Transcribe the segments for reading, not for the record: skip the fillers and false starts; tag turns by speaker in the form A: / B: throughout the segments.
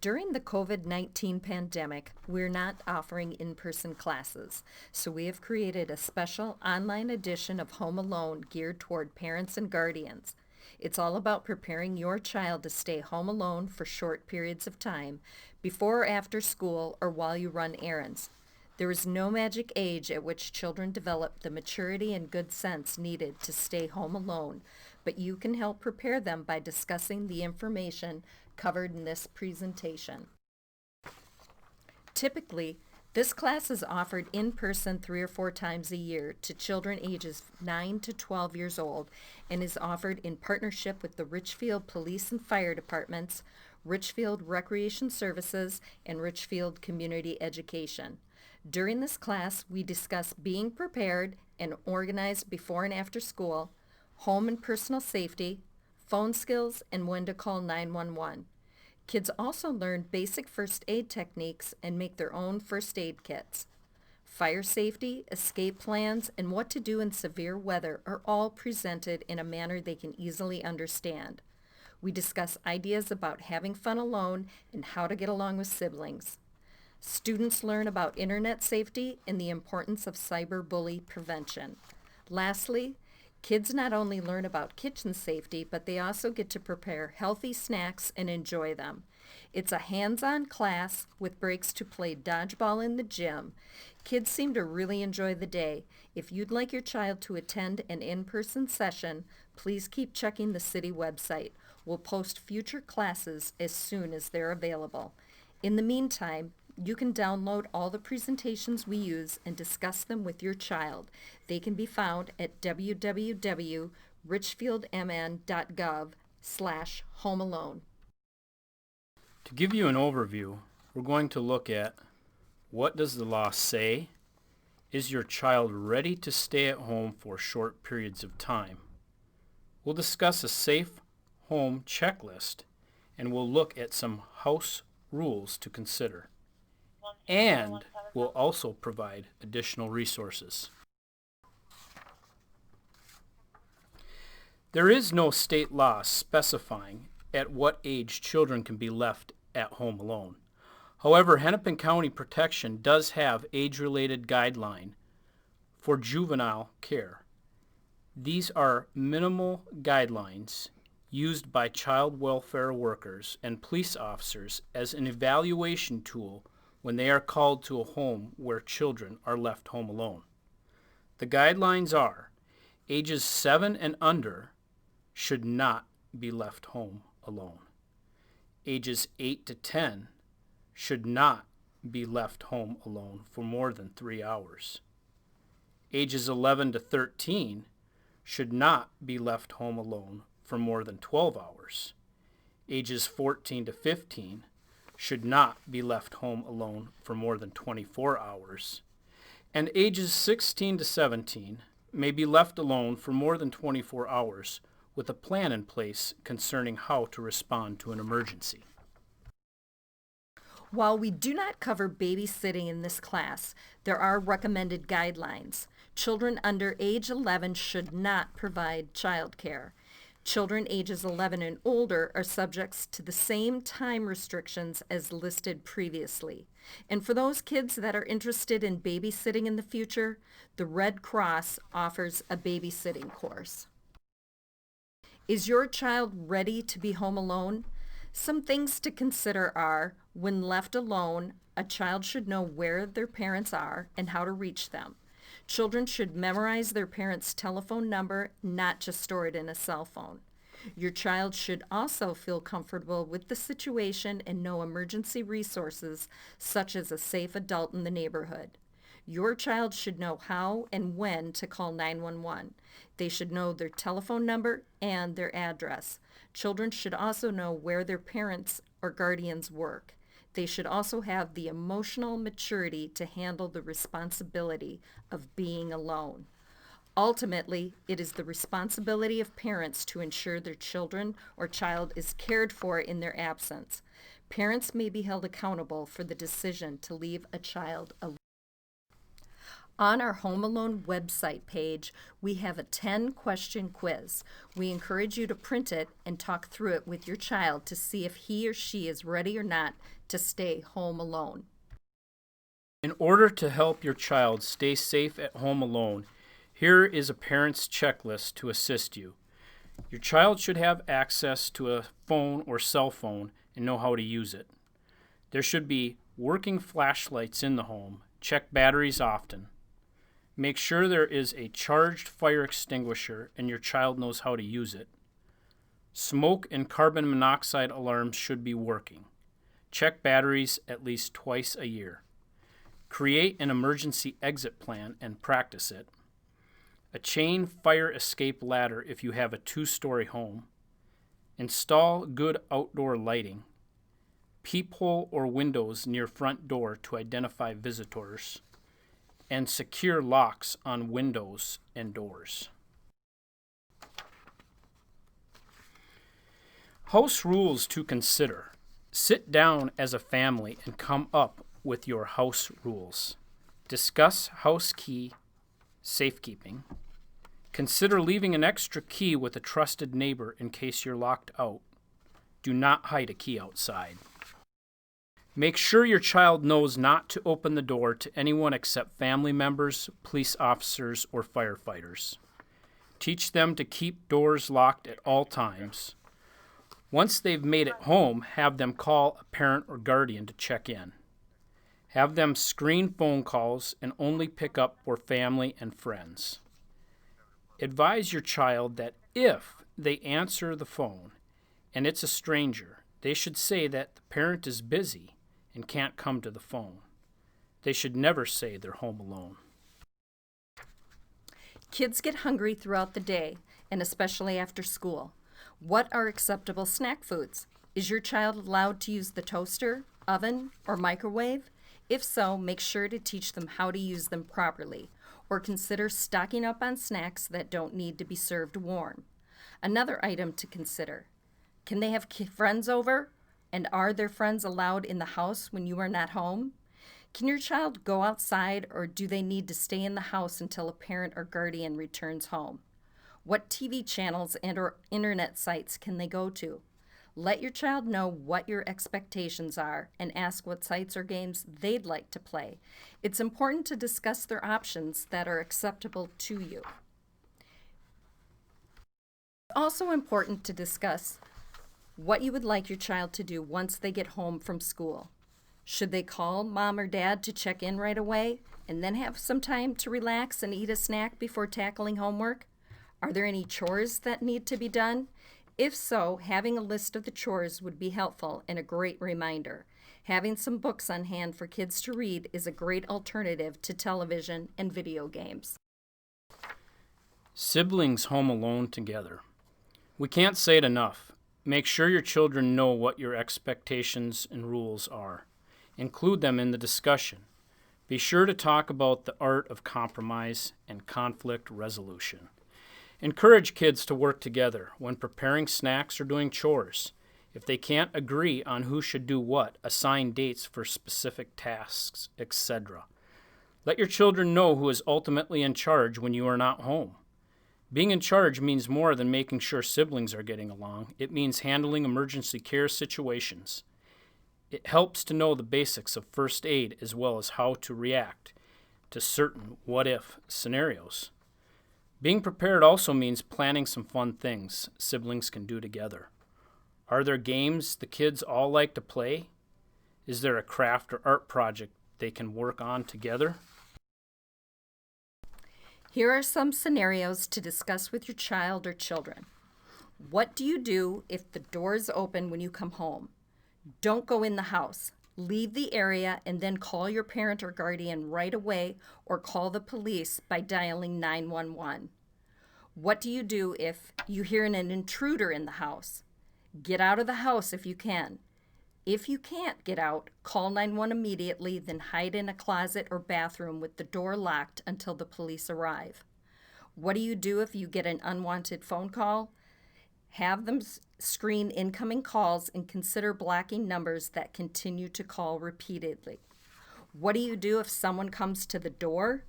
A: During the COVID-19 pandemic, we're not offering in-person classes, so we have created a special online edition of Home Alone geared toward parents and guardians. It's all about preparing your child to stay home alone for short periods of time, before or after school, or while you run errands. There is no magic age at which children develop the maturity and good sense needed to stay home alone, but you can help prepare them by discussing the information covered in this presentation. Typically, this class is offered in person 3 or 4 times a year to children ages 9 to 12 years old and is offered in partnership with the Richfield Police and Fire Departments, Richfield Recreation Services, and Richfield Community Education. During this class, we discuss being prepared and organized before and after school, home and personal safety, phone skills, and when to call 911. Kids also learn basic first aid techniques and make their own first aid kits. Fire safety, escape plans, and what to do in severe weather are all presented in a manner they can easily understand. We discuss ideas about having fun alone and how to get along with siblings. Students learn about internet safety and the importance of cyberbully prevention. Lastly, kids not only learn about kitchen safety, but they also get to prepare healthy snacks and enjoy them. It's a hands-on class with breaks to play dodgeball in the gym. Kids seem to really enjoy the day. If you'd like your child to attend an in-person session, please keep checking the city website. We'll post future classes as soon as they're available. In the meantime, you can download all the presentations we use and discuss them with your child. They can be found at www.richfieldmn.gov/homealone.
B: To give you an overview, we're going to look at what does the law say? Is your child ready to stay at home for short periods of time? We'll discuss a safe home checklist, and we'll look at some house rules to consider. And we'll also provide additional resources. There is no state law specifying at what age children can be left at home alone. However, Hennepin County Protection does have age-related guideline for juvenile care. These are minimal guidelines used by child welfare workers and police officers as an evaluation tool when they are called to a home where children are left home alone. The guidelines are ages 7 and under should not be left home alone. Ages 8 to 10 should not be left home alone for more than 3 hours. Ages 11 to 13 should not be left home alone for more than 12 hours. Ages 14 to 15 should not be left home alone for more than 24 hours. And ages 16 to 17 may be left alone for more than 24 hours with a plan in place concerning how to respond to an emergency.
A: While we do not cover babysitting in this class, there are recommended guidelines. Children under age 11 should not provide childcare. Children ages 11 and older are subjects to the same time restrictions as listed previously. And for those kids that are interested in babysitting in the future, the Red Cross offers a babysitting course. Is your child ready to be home alone? Some things to consider are, when left alone, a child should know where their parents are and how to reach them. Children should memorize their parents' telephone number, not just store it in a cell phone. Your child should also feel comfortable with the situation and know emergency resources, such as a safe adult in the neighborhood. Your child should know how and when to call 911. They should know their telephone number and their address. Children should also know where their parents or guardians work. They should also have the emotional maturity to handle the responsibility of being alone. Ultimately, it is the responsibility of parents to ensure their children or child is cared for in their absence. Parents may be held accountable for the decision to leave a child alone. On our Home Alone website page, we have a 10-question quiz. We encourage you to print it and talk through it with your child to see if he or she is ready or not to stay home alone.
B: In order to help your child stay safe at home alone, here is a parent's checklist to assist you. Your child should have access to a phone or cell phone and know how to use it. There should be working flashlights in the home. Check batteries often. Make sure there is a charged fire extinguisher and your child knows how to use it. Smoke and carbon monoxide alarms should be working. Check batteries at least twice a year. Create an emergency exit plan and practice it. A chain fire escape ladder if you have a 2-story home. Install good outdoor lighting. Peephole or windows near front door to identify visitors. And secure locks on windows and doors. House rules to consider. Sit down as a family and come up with your house rules. Discuss house key safekeeping. Consider leaving an extra key with a trusted neighbor in case you're locked out. Do not hide a key outside. Make sure your child knows not to open the door to anyone except family members, police officers, or firefighters. Teach them to keep doors locked at all times. Once they've made it home, have them call a parent or guardian to check in. Have them screen phone calls and only pick up for family and friends. Advise your child that if they answer the phone and it's a stranger, they should say that the parent is busy and can't come to the phone. They should never say they're home alone.
A: Kids get hungry throughout the day, and especially after school. What are acceptable snack foods? Is your child allowed to use the toaster, oven, or microwave? If so, make sure to teach them how to use them properly, or consider stocking up on snacks that don't need to be served warm. Another item to consider: can they have friends over? And are their friends allowed in the house when you are not home? Can your child go outside, or do they need to stay in the house until a parent or guardian returns home? What TV channels and or internet sites can they go to? Let your child know what your expectations are and ask what sites or games they'd like to play. It's important to discuss their options that are acceptable to you. It's also important to discuss what you would like your child to do once they get home from school. Should they call mom or dad to check in right away and then have some time to relax and eat a snack before tackling homework? Are there any chores that need to be done? If so, having a list of the chores would be helpful and a great reminder. Having some books on hand for kids to read is a great alternative to television and video games.
B: Siblings home alone together. We can't say it enough. Make sure your children know what your expectations and rules are. Include them in the discussion. Be sure to talk about the art of compromise and conflict resolution. Encourage kids to work together when preparing snacks or doing chores. If they can't agree on who should do what, assign dates for specific tasks, etc. Let your children know who is ultimately in charge when you are not home. Being in charge means more than making sure siblings are getting along. It means handling emergency care situations. It helps to know the basics of first aid as well as how to react to certain what-if scenarios. Being prepared also means planning some fun things siblings can do together. Are there games the kids all like to play? Is there a craft or art project they can work on together?
A: Here are some scenarios to discuss with your child or children. What do you do if the door is open when you come home? Don't go in the house. Leave the area and then call your parent or guardian right away or call the police by dialing 911. What do you do if you hear an intruder in the house? Get out of the house if you can. If you can't get out, call 911 immediately, then hide in a closet or bathroom with the door locked until the police arrive. What do you do if you get an unwanted phone call? Have them screen incoming calls and consider blocking numbers that continue to call repeatedly. What do you do if someone comes to the door?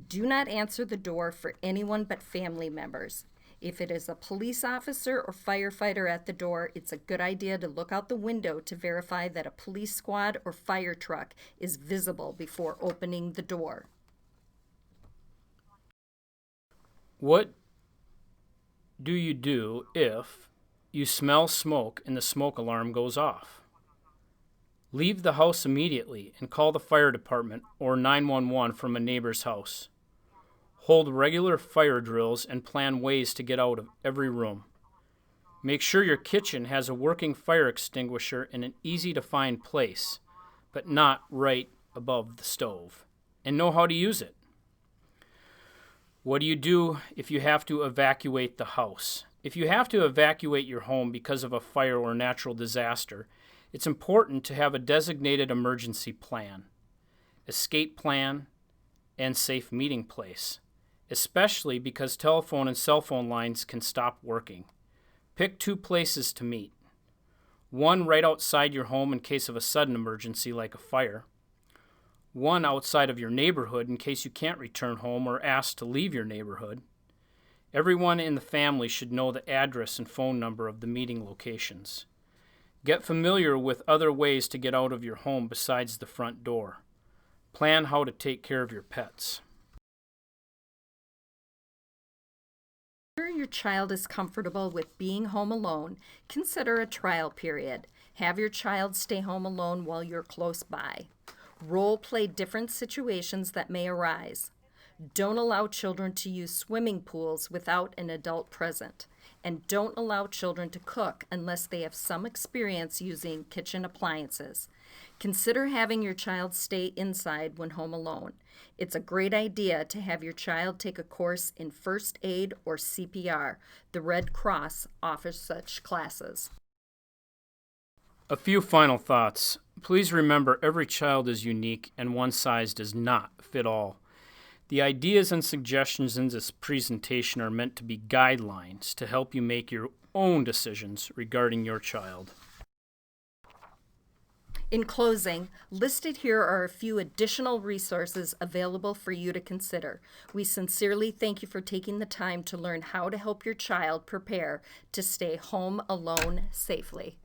A: Do not answer the door for anyone but family members. If it is a police officer or firefighter at the door, it's a good idea to look out the window to verify that a police squad or fire truck is visible before opening the door.
B: What do you do if you smell smoke and the smoke alarm goes off? Leave the house immediately and call the fire department or 911 from a neighbor's house. Hold regular fire drills and plan ways to get out of every room. Make sure your kitchen has a working fire extinguisher in an easy-to-find place, but not right above the stove, and know how to use it. What do you do if you have to evacuate the house? If you have to evacuate your home because of a fire or natural disaster, it's important to have a designated emergency plan, escape plan, and safe meeting place, especially because telephone and cell phone lines can stop working. Pick 2 places to meet. One right outside your home in case of a sudden emergency like a fire. One outside of your neighborhood in case you can't return home or asked to leave your neighborhood. Everyone in the family should know the address and phone number of the meeting locations. Get familiar with other ways to get out of your home besides the front door. Plan how to take care of your pets.
A: If your child is comfortable with being home alone, consider a trial period. Have your child stay home alone while you're close by. Role play different situations that may arise. Don't allow children to use swimming pools without an adult present. And don't allow children to cook unless they have some experience using kitchen appliances. Consider having your child stay inside when home alone. It's a great idea to have your child take a course in first aid or CPR. The Red Cross offers such classes.
B: A few final thoughts. Please remember every child is unique and one size does not fit all. The ideas and suggestions in this presentation are meant to be guidelines to help you make your own decisions regarding your child.
A: In closing, listed here are a few additional resources available for you to consider. We sincerely thank you for taking the time to learn how to help your child prepare to stay home alone safely.